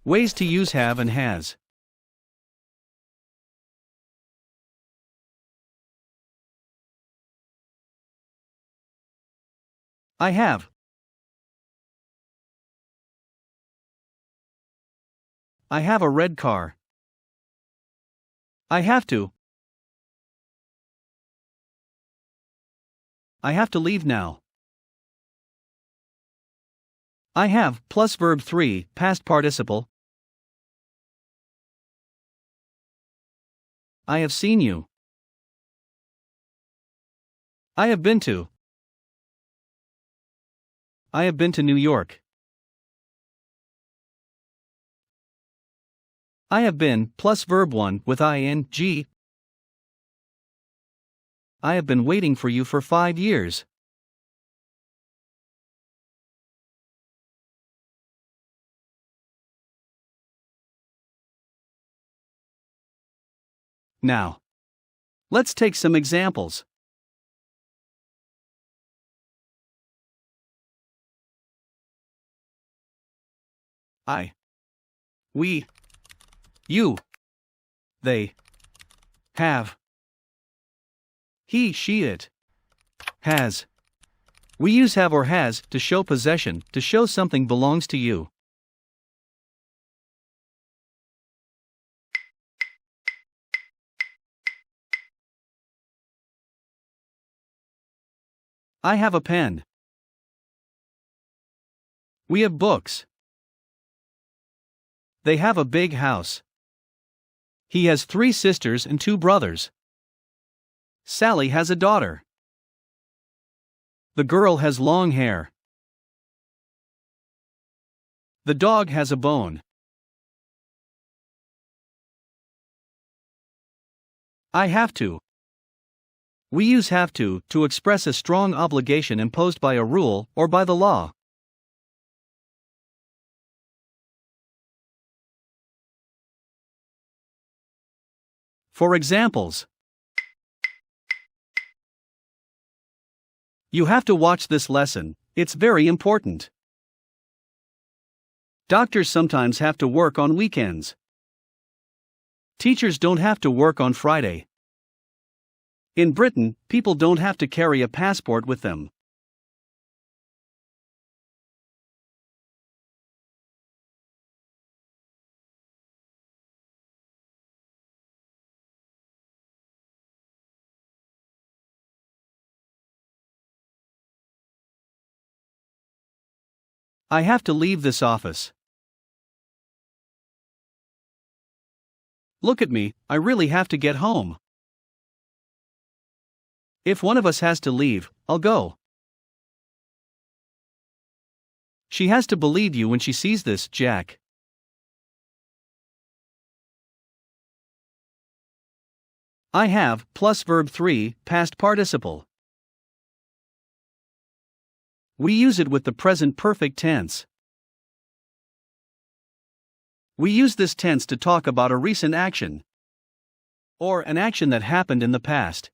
Ways to use have and has. I have. I have a red car. I have to. I have to leave now. I have plus verb 3, past participle. I have seen you. I have been to. I have been to New York. I have been plus verb 1 with ing. I have been waiting for you for 5 years. Now, let's take some examples. I, we, you, they, have, he, she, it, has. We use have or has to show possession, to show something belongs to you. I have a pen. We have books. They have a big house. He has 3 sisters and 2 brothers. Sally has a daughter. The girl has long hair. The dog has a bone. I have to. We use have to express a strong obligation imposed by a rule or by the law. For examples, you have to watch this lesson, it's very important. Doctors sometimes have to work on weekends. Teachers don't have to work on Friday. In Britain, people don't have to carry a passport with them. I have to leave this office. Look at me, I really have to get home. If one of us has to leave, I'll go. She has to believe you when she sees this, Jack. I have plus verb 3, past participle. We use it with the present perfect tense. We use this tense to talk about a recent action, or an action that happened in the past,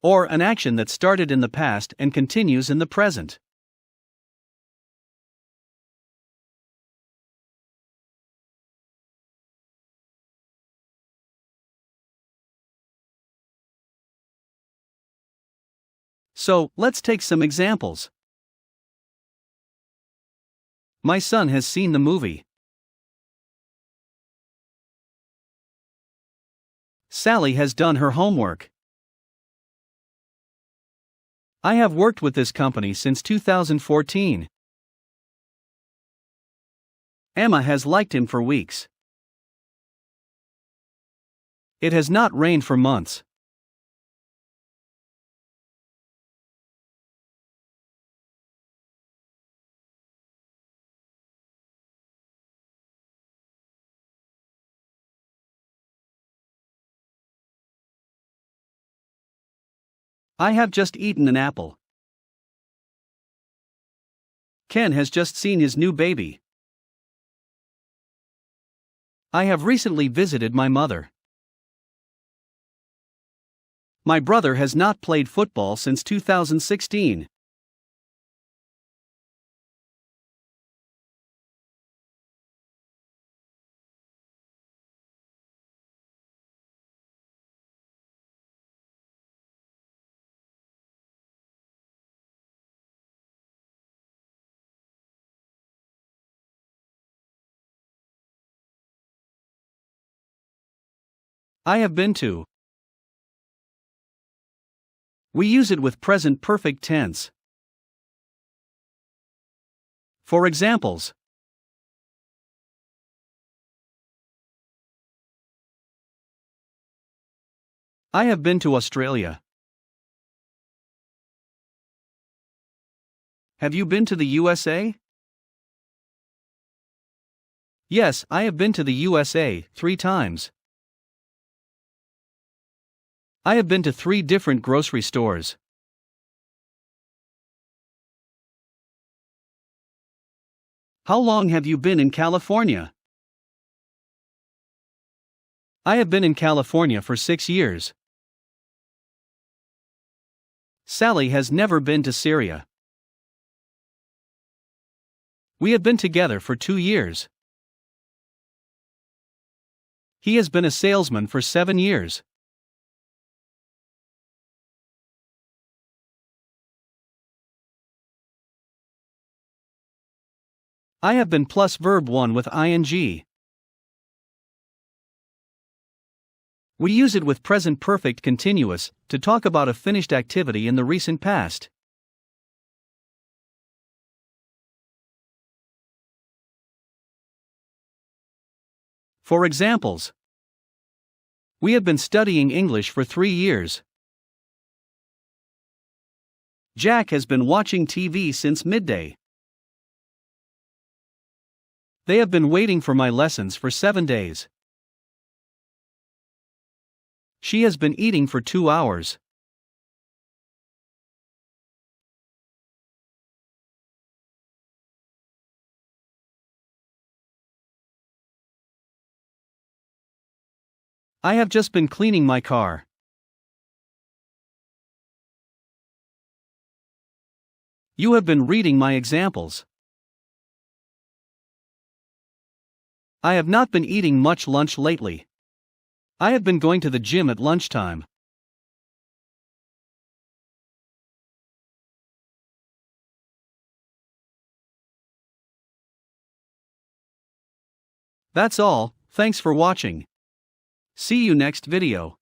or an action that started in the past and continues in the present. So, let's take some examples. My son has seen the movie. Sally has done her homework. I have worked with this company since 2014. Emma has liked him for weeks. It has not rained for months. I have just eaten an apple. Ken has just seen his new baby. I have recently visited my mother. My brother has not played football since 2016. I have been to. We use it with present perfect tense. For examples: I have been to Australia. Have you been to the USA? Yes, I have been to the USA 3 times. I have been to 3 different grocery stores. How long have you been in California? I have been in California for 6 years. Sally has never been to Syria. We have been together for 2 years. He has been a salesman for 7 years. I have been plus verb 1 with ing. We use it with present perfect continuous to talk about a finished activity in the recent past. For examples: we have been studying English for 3 years. Jack has been watching TV since midday. They have been waiting for my lessons for 7 days. She has been eating for 2 hours. I have just been cleaning my car. You have been reading my examples. I have not been eating much lunch lately. I have been going to the gym at lunchtime. That's all, thanks for watching. See you next video.